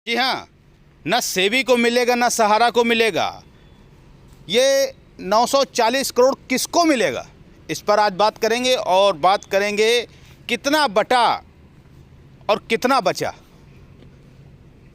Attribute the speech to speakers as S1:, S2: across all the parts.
S1: जी हाँ, न सेबी को मिलेगा न सहारा को मिलेगा। ये 940 करोड़ किसको मिलेगा, इस पर आज बात करेंगे और बात करेंगे कितना बटा और कितना बचा।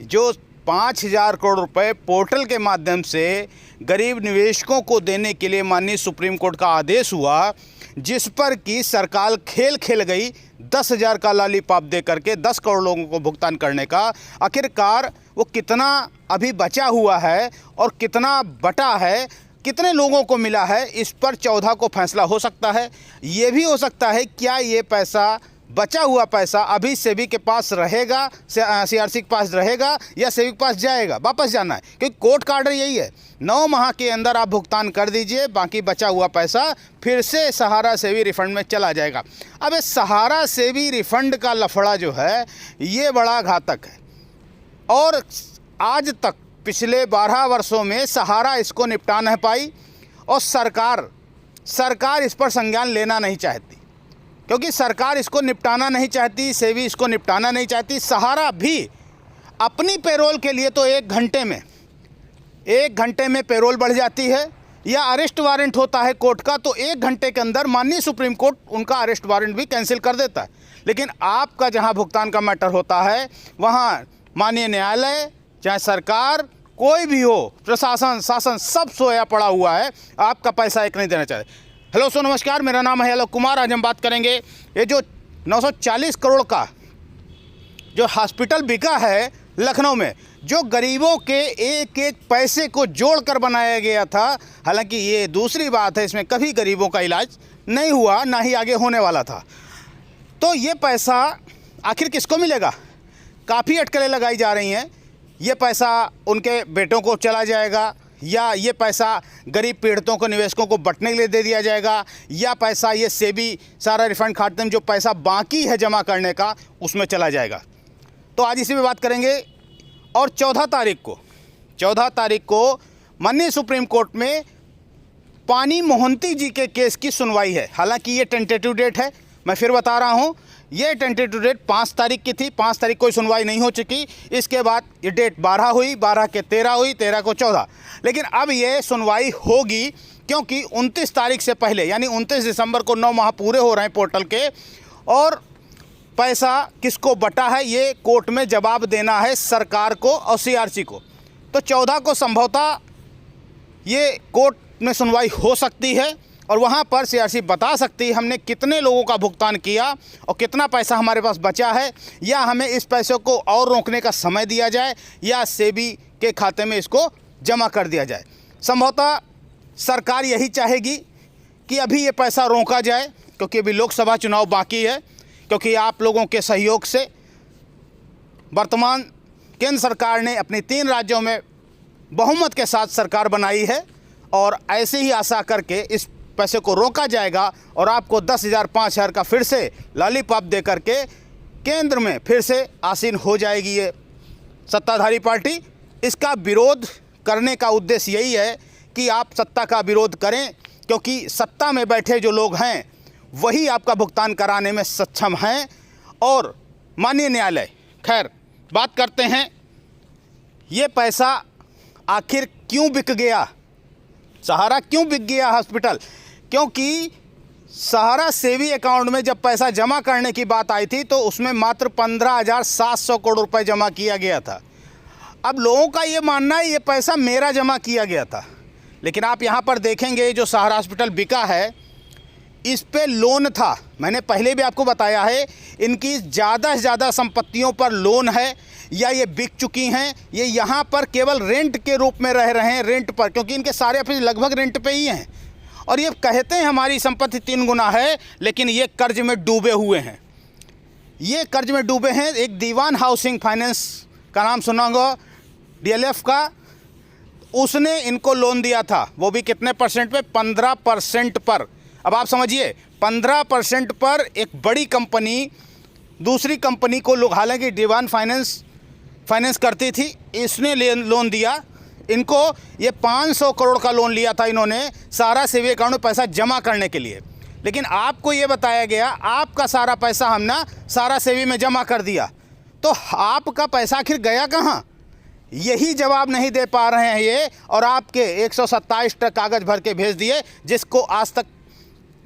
S1: जो 5,000 करोड़ रुपए पोर्टल के माध्यम से गरीब निवेशकों को देने के लिए माननीय सुप्रीम कोर्ट का आदेश हुआ, जिस पर कि सरकार खेल खेल गई 10,000 का लॉलीपॉप दे करके 10 करोड़ लोगों को भुगतान करने का। आखिरकार वो कितना अभी बचा हुआ है और कितना बटा है, कितने लोगों को मिला है, इस पर 14 को फैसला हो सकता है। ये भी हो सकता है क्या ये पैसा, बचा हुआ पैसा अभी सेबी के पास रहेगा, सीआरसी के पास रहेगा या सेबी के पास जाएगा, वापस जाना है। क्योंकि कोर्ट का ऑर्डर यही है, 9 माह के अंदर आप भुगतान कर दीजिए, बाकी बचा हुआ पैसा फिर से सहारा सेबी रिफंड में चला जाएगा। अब ये सहारा सेबी रिफंड का लफड़ा जो है ये बड़ा घातक है और आज तक पिछले 12 वर्षों में सहारा इसको निपटा नहीं पाई और सरकार इस पर संज्ञान लेना नहीं चाहती, क्योंकि सरकार इसको निपटाना नहीं चाहती, सेबी इसको निपटाना नहीं चाहती। सहारा भी अपनी पेरोल के लिए तो 1 घंटे में पेरोल बढ़ जाती है या अरेस्ट वारंट होता है कोर्ट का, तो 1 घंटे के अंदर माननीय सुप्रीम कोर्ट उनका अरेस्ट वारंट भी कैंसिल कर देता है। लेकिन आपका जहां भुगतान का मैटर होता है वहां माननीय न्यायालय, चाहे सरकार, कोई भी हो, प्रशासन, शासन, सब सोया पड़ा हुआ है, आपका पैसा एक नहीं देना चाहते। हेलो सो नमस्कार, मेरा नाम है आलोक कुमार। आज हम बात करेंगे ये जो 940 करोड़ का जो हॉस्पिटल बिका है लखनऊ में, जो गरीबों के एक एक पैसे को जोड़कर बनाया गया था। हालांकि ये दूसरी बात है, इसमें कभी गरीबों का इलाज नहीं हुआ, ना ही आगे होने वाला था। तो ये पैसा आखिर किसको मिलेगा, काफ़ी अटकलें लगाई जा रही हैं। ये पैसा उनके बेटों को चला जाएगा या ये पैसा गरीब पीड़ितों को, निवेशकों को बंटने के लिए दे दिया जाएगा, या पैसा ये सेबी सारा रिफंड खाते में जो पैसा बाकी है जमा करने का उसमें चला जाएगा। तो आज इसी में बात करेंगे। और 14 तारीख को माननीय सुप्रीम कोर्ट में पानी मोहंती जी के केस की सुनवाई है। हालांकि ये टेंटेटिव डेट है, मैं फिर बता रहा हूँ, ये टेंटेटिव डेट 5 तारीख की थी। 5 तारीख कोई सुनवाई नहीं हो चुकी, इसके बाद ये डेट 12 हुई, 12 के 13 हुई, 13 को 14। लेकिन अब ये सुनवाई होगी क्योंकि 29 तारीख से पहले यानी 29 दिसंबर को 9 माह पूरे हो रहे हैं पोर्टल के, और पैसा किसको बटा है ये कोर्ट में जवाब देना है सरकार को और सीआरसी को। तो 14 को संभवतः ये कोर्ट में सुनवाई हो सकती है और वहाँ पर सीआरसी बता सकती है हमने कितने लोगों का भुगतान किया और कितना पैसा हमारे पास बचा है, या हमें इस पैसे को और रोकने का समय दिया जाए या सेबी के खाते में इसको जमा कर दिया जाए। संभवतः सरकार यही चाहेगी कि अभी ये पैसा रोका जाए, क्योंकि अभी लोकसभा चुनाव बाकी है। क्योंकि आप लोगों के सहयोग से वर्तमान केंद्र सरकार ने अपनी 3 राज्यों में बहुमत के साथ सरकार बनाई है और ऐसे ही आशा करके इस पैसे को रोका जाएगा और आपको 10,000 5,000 का फिर से लॉलीपॉप दे करके केंद्र में फिर से आसीन हो जाएगी ये सत्ताधारी पार्टी। इसका विरोध करने का उद्देश्य यही है कि आप सत्ता का विरोध करें, क्योंकि सत्ता में बैठे जो लोग हैं वही आपका भुगतान कराने में सक्षम हैं और माननीय न्यायालय। खैर, बात करते हैं ये पैसा आखिर क्यों बिक गया, सहारा क्यों बिक गया हॉस्पिटल। क्योंकि सहारा सेवी अकाउंट में जब पैसा जमा करने की बात आई थी तो उसमें मात्र 15,700 करोड़ रुपए जमा किया गया था। अब लोगों का ये मानना है ये पैसा मेरा जमा किया गया था, लेकिन आप यहाँ पर देखेंगे जो सहारा हॉस्पिटल बिका है इस पे लोन था। मैंने पहले भी आपको बताया है, इनकी ज़्यादा से ज़्यादा संपत्तियों पर लोन है या ये बिक चुकी हैं। ये यहाँ पर केवल रेंट के रूप में रह रहे हैं, रेंट पर, क्योंकि इनके सारे ऑफिस लगभग रेंट पे ही हैं। और ये कहते हैं हमारी संपत्ति 3 गुना है, लेकिन ये कर्ज में डूबे हुए हैं। ये कर्ज में डूबे हैं। एक दीवान हाउसिंग फाइनेंस का नाम सुना होगा, DLF का, उसने इनको लोन दिया था, वो भी कितने परसेंट पे, 15% पर। अब आप समझिए 15% पर एक बड़ी कंपनी दूसरी कंपनी को लोग, हालांकि दीवान फाइनेंस करती थी, इसने लोन दिया इनको। ये 500 करोड़ का लोन लिया था इन्होंने सारा सेवी अकाउंट में पैसा जमा करने के लिए। लेकिन आपको ये बताया गया आपका सारा पैसा हम ना सारा सेवी में जमा कर दिया, तो आपका पैसा आखिर गया कहाँ, यही जवाब नहीं दे पा रहे हैं ये, और आपके 127 कागज़ भर के भेज दिए, जिसको आज तक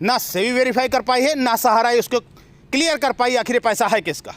S1: ना सेबी वेरीफाई कर पाई है, ना सहारा उसको क्लियर कर पाई आखिर ये पैसा है किसका,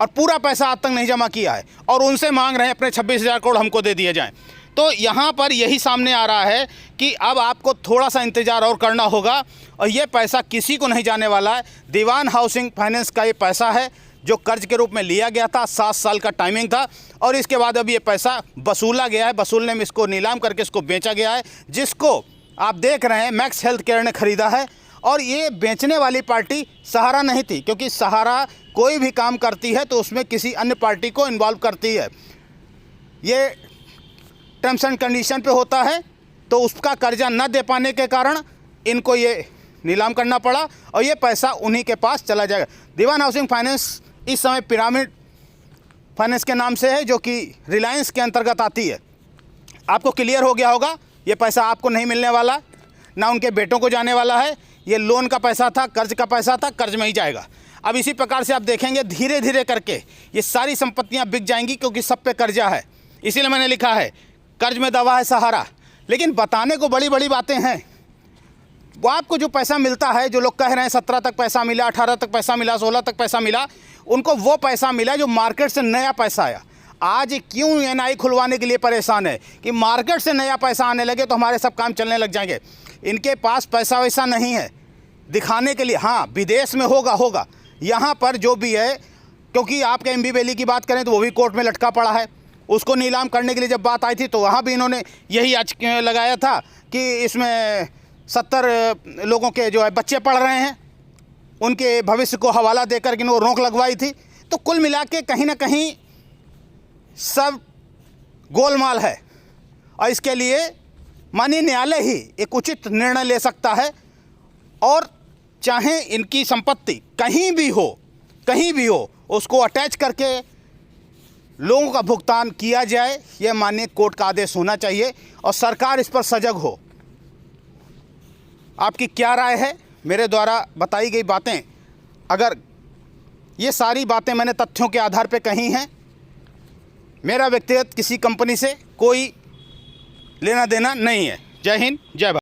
S1: और पूरा पैसा आज तक नहीं जमा किया है, और उनसे मांग रहे हैं अपने 26,000 करोड़ हमको दे दिए जाएं। तो यहाँ पर यही सामने आ रहा है कि अब आपको थोड़ा सा इंतज़ार और करना होगा, और ये पैसा किसी को नहीं जाने वाला है। दीवान हाउसिंग फाइनेंस का ये पैसा है जो कर्ज के रूप में लिया गया था, 7 साल का टाइमिंग था, और इसके बाद अब ये पैसा वसूला गया है। वसूलने में इसको नीलाम करके इसको बेचा गया है, जिसको आप देख रहे हैं मैक्स हेल्थ केयर ने ख़रीदा है। और ये बेचने वाली पार्टी सहारा नहीं थी, क्योंकि सहारा कोई भी काम करती है तो उसमें किसी अन्य पार्टी को इन्वॉल्व करती है। ये टर्म्स एंड कंडीशन पे होता है, तो उसका कर्जा न दे पाने के कारण इनको ये नीलाम करना पड़ा, और ये पैसा उन्हीं के पास चला जाएगा। दीवान हाउसिंग फाइनेंस इस समय पिरामिड फाइनेंस के नाम से है, जो कि रिलायंस के अंतर्गत आती है। आपको क्लियर हो गया होगा, ये पैसा आपको नहीं मिलने वाला, ना उनके बेटों को जाने वाला है। ये लोन का पैसा था, कर्ज का पैसा था, कर्ज में ही जाएगा। अब इसी प्रकार से आप देखेंगे धीरे धीरे करके ये सारी संपत्तियां बिक जाएंगी, क्योंकि सब पे कर्जा है। इसीलिए मैंने लिखा है कर्ज में दवा है सहारा। लेकिन बताने को बड़ी बड़ी बातें हैं। वो आपको जो पैसा मिलता है, जो लोग कह रहे हैं 17 तक पैसा मिला, 18 तक पैसा मिला, 16 तक पैसा मिला, उनको वो पैसा मिला जो मार्केट से नया पैसा आया। आज क्यों एनआई खुलवाने के लिए परेशान है कि मार्केट से नया पैसा आने लगे तो हमारे सब काम चलने लग जाएंगे। इनके पास पैसा वैसा नहीं है दिखाने के लिए। हाँ, विदेश में होगा, यहाँ पर जो भी है, क्योंकि आपके एमबी वैली की बात करें तो वो भी कोर्ट में लटका पड़ा है। उसको नीलाम करने के लिए जब बात आई थी तो वहाँ भी इन्होंने यही आज लगाया था कि इसमें 70 लोगों के जो है बच्चे पढ़ रहे हैं, उनके भविष्य को हवाला देकर के इन्होंने रोक लगवाई थी। तो कुल मिला के कहीं ना कहीं सब गोलमाल है, और इसके लिए माननीय न्यायालय ही एक उचित निर्णय ले सकता है। और चाहे इनकी संपत्ति कहीं भी हो उसको अटैच करके लोगों का भुगतान किया जाए, यह माननीय कोर्ट का आदेश होना चाहिए, और सरकार इस पर सजग हो। आपकी क्या राय है? मेरे द्वारा बताई गई बातें, अगर ये सारी बातें मैंने तथ्यों के आधार पर कही हैं, मेरा व्यक्तिगत किसी कंपनी से कोई लेना देना नहीं है। जय हिंद, जय भारत।